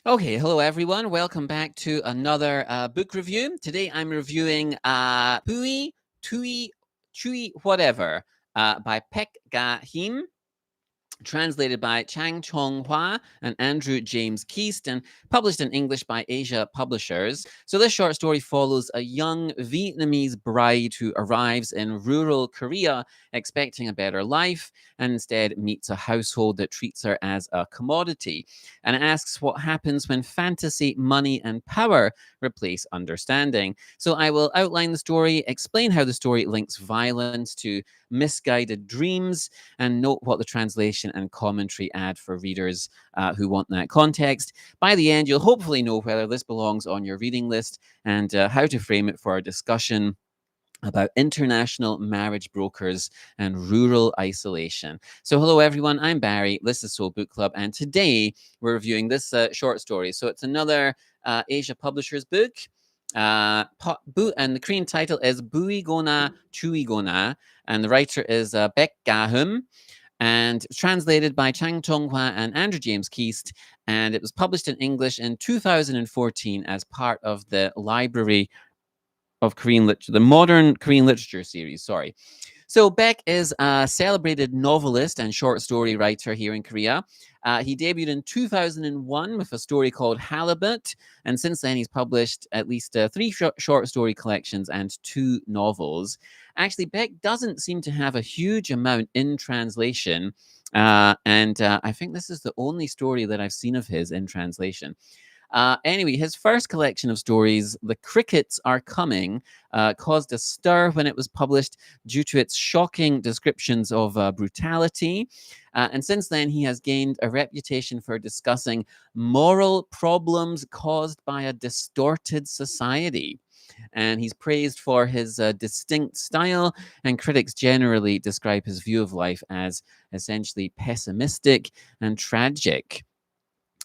Okay, hello everyone. Welcome back to another book review. Today I'm reviewing Thuy, Thuy, whatever by Paik Ga-huim, translated by Chung-hwa and Andrew James Keast, and published in English by Asia Publishers. So, this short story follows a young Vietnamese bride who arrives in rural Korea expecting a better life and instead meets a household that treats her as a commodity. And it asks what happens when fantasy, money, and power replace understanding. So, I will outline the story, explain how the story links violence to misguided dreams, and note what the translation and commentary add for readers who want that context. By the end, you'll hopefully know whether this belongs on your reading list and how to frame it for our discussion about international marriage brokers and rural isolation. So, hello everyone, I'm Barry. This is Seoul Book Club, and today we're reviewing this short story. So, it's another Asia Publishers book. And the Korean title is 쁘이거나, 쯔이거나, and the writer is Paik Ga-huim, and translated by Chung-hwa and Andrew James Keast. And it was published in English in 2014 as part of the Library of Korean Literature, the Modern Korean Literature series, sorry. So Beck is a celebrated novelist and short story writer here in Korea. He debuted in 2001 with a story called Halibut, and since then he's published at least three short story collections and two novels. Actually, Beck doesn't seem to have a huge amount in translation, and I think this is the only story that I've seen of his in translation. Anyway, his first collection of stories, The Crickets Are Coming, caused a stir when it was published due to its shocking descriptions of brutality. And since then, he has gained a reputation for discussing moral problems caused by a distorted society. And he's praised for his distinct style, and critics generally describe his view of life as essentially pessimistic and tragic.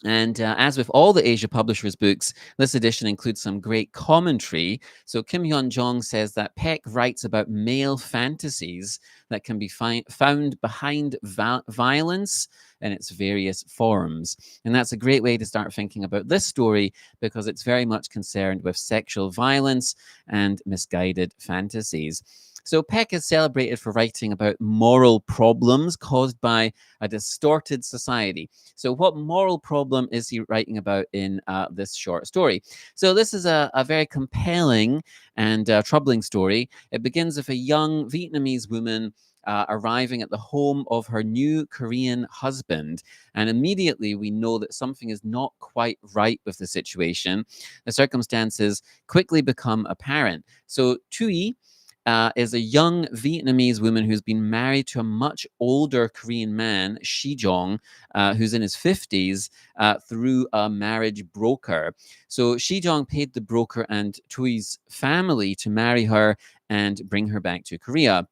And as with all the Asia Publishers books, this edition includes some great commentary. So Kim Hyun Jong says that Peck writes about male fantasies that can be found behind violence in its various forms. And that's a great way to start thinking about this story because it's very much concerned with sexual violence and misguided fantasies. So Peck is celebrated for writing about moral problems caused by a distorted society. So, what moral problem is he writing about in this short story? So, this is a very compelling and troubling story. It begins with a young Vietnamese woman arriving at the home of her new Korean husband. And immediately we know that something is not quite right with the situation. The circumstances quickly become apparent. So, Thuy is a young Vietnamese woman who's been married to a much older Korean man, Jong, who's in his 50s, through a marriage broker. So Jong paid the broker and Thuy's family to marry her and bring her back to Korea.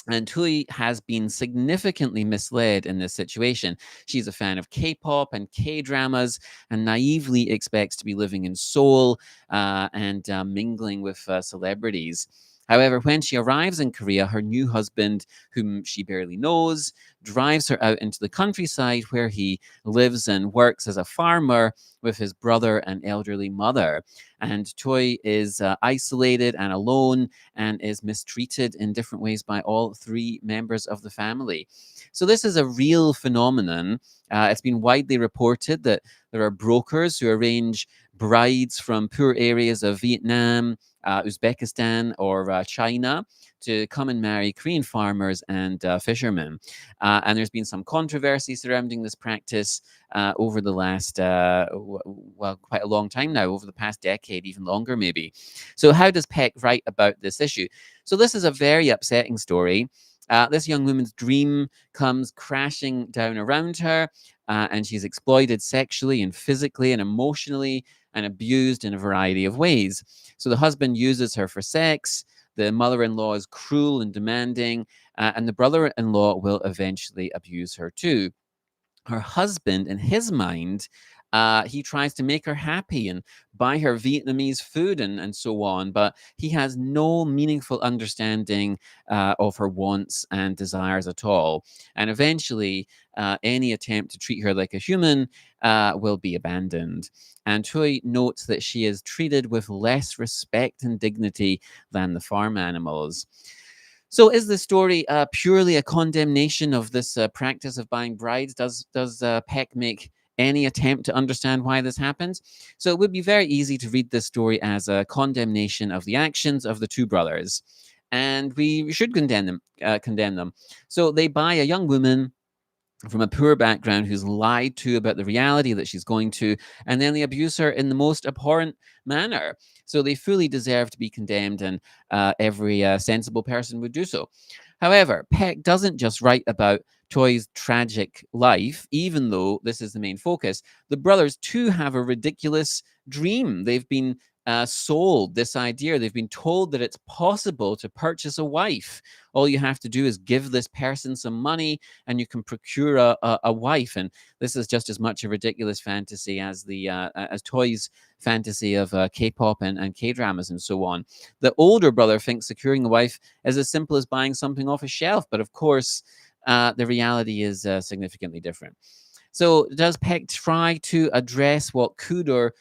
And Thuy has been significantly misled in this situation. She's a fan of K-pop and K-dramas and naively expects to be living in Seoul and mingling with celebrities. However, when she arrives in Korea, her new husband, whom she barely knows, drives her out into the countryside where he lives and works as a farmer with his brother and elderly mother. And Thuy is isolated and alone and is mistreated in different ways by all three members of the family. So, this is a real phenomenon. It's been widely reported that there are brokers who arrange brides from poor areas of Vietnam, Uzbekistan, or China to come and marry Korean farmers and fishermen. And there's been some controversy surrounding this practice over the last, well, quite a long time now, over the past decade, even longer maybe. So, how does Peck write about this issue? So, this is a very upsetting story. This young woman's dream comes crashing down around her, and she's exploited sexually and physically and emotionally and abused in a variety of ways. So the husband uses her for sex, the mother in law is cruel and demanding, and the brother in law will eventually abuse her too. her husband, in his mind, he tries to make her happy and buy her Vietnamese food and so on, but he has no meaningful understanding of her wants and desires at all. And eventually, any attempt to treat her like a human will be abandoned. And Thuy notes that she is treated with less respect and dignity than the farm animals. So, is the story purely a condemnation of this practice of buying brides? Does Peck make any attempt to understand why this happens? So, it would be very easy to read this story as a condemnation of the actions of the two brothers, and we should condemn them. Condemn them. So, they buy a young woman from a poor background who's lied to about the reality that she's going to, and then they abuse her in the most abhorrent manner. So they fully deserve to be condemned, and every sensible person would do so. However, Peck doesn't just write about Toy's tragic life, even though this is the main focus. The brothers too have a ridiculous dream. They've been sold this idea. They've been told that it's possible to purchase a wife. All you have to do is give this person some money and you can procure a wife. And this is just as much a ridiculous fantasy as the as Toy's fantasy of K-pop and K-dramas and so on. The older brother thinks securing a wife is as simple as buying something off a shelf, but of course, the reality is significantly different. So, does Peck try to address what could or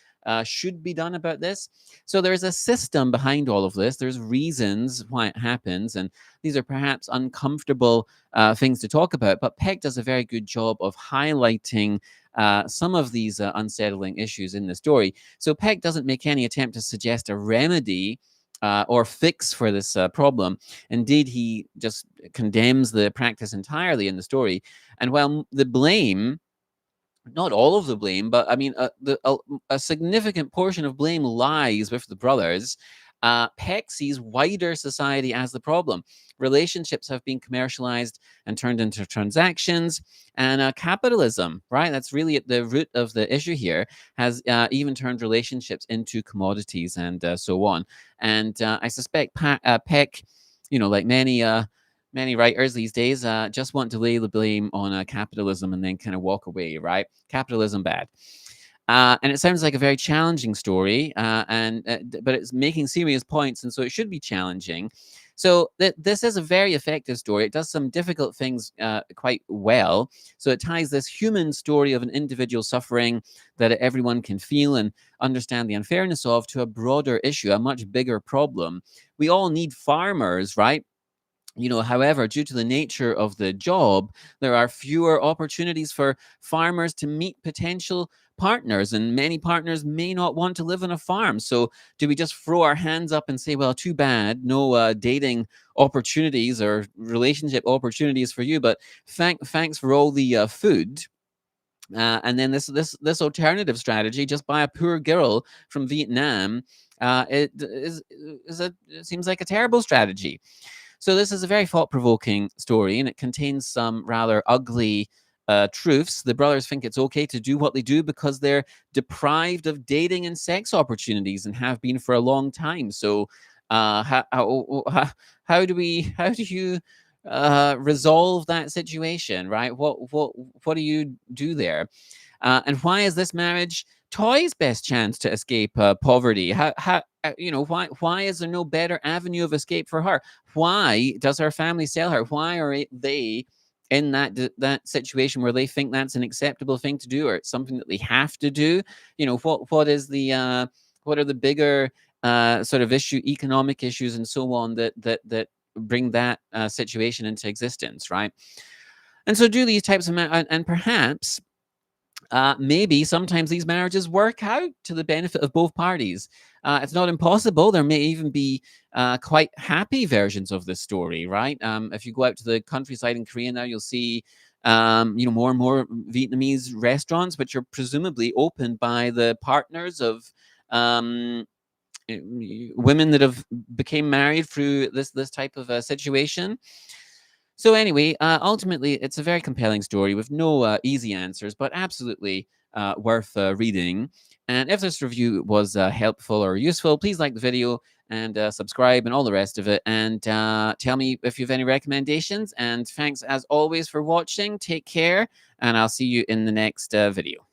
should be done about this? So, there's a system behind all of this. There's reasons why it happens, and these are perhaps uncomfortable things to talk about. But Peck does a very good job of highlighting some of these unsettling issues in the story. So, Peck doesn't make any attempt to suggest a remedy. Or fix for this problem. Indeed, he just condemns the practice entirely in the story. And while the blame, not all of the blame, but I mean, a significant portion of blame lies with the brothers. Peck sees wider society as the problem. Relationships have been commercialized and turned into transactions, and capitalism, right? That's really at the root of the issue here, has even turned relationships into commodities and so on. And I suspect Peck, like many writers these days just want to lay the blame on capitalism and then kind of walk away, right? Capitalism bad. And it sounds like a very challenging story, but it's making serious points, and so it should be challenging. So this is a very effective story. It does some difficult things quite well. So it ties this human story of an individual suffering that everyone can feel and understand the unfairness of to a broader issue, a much bigger problem. We all need farmers, right? However, due to the nature of the job, there are fewer opportunities for farmers to meet potential partners, and many partners may not want to live on a farm. So, do we just throw our hands up and say, well, too bad, no dating opportunities or relationship opportunities for you, but thanks for all the food? And then this alternative strategy, just buy a poor girl from Vietnam, it seems like a terrible strategy. So this is a very thought-provoking story, and it contains some rather ugly truths. The brothers think it's okay to do what they do because they're deprived of dating and sex opportunities and have been for a long time. So, how do you resolve that situation, right? What do you do there? And why is this marriage Toy's best chance to escape poverty? Why is there no better avenue of escape for her? Why does her family sell her? Why are they in that situation where they think that's an acceptable thing to do, or it's something that they have to do? What are the bigger sort of economic issues and so on that bring that situation into existence, right? And so do these types of and perhaps maybe sometimes these marriages work out to the benefit of both parties. It's not impossible. There may even be quite happy versions of this story, right? If you go out to the countryside in Korea now, you'll see more and more Vietnamese restaurants, which are presumably opened by the partners of women that have became married through this type of situation. So anyway, ultimately, it's a very compelling story with no easy answers, but absolutely worth reading. And if this review was helpful or useful, please like the video and subscribe and all the rest of it. And tell me if you have any recommendations. And thanks as always for watching. Take care, and I'll see you in the next video.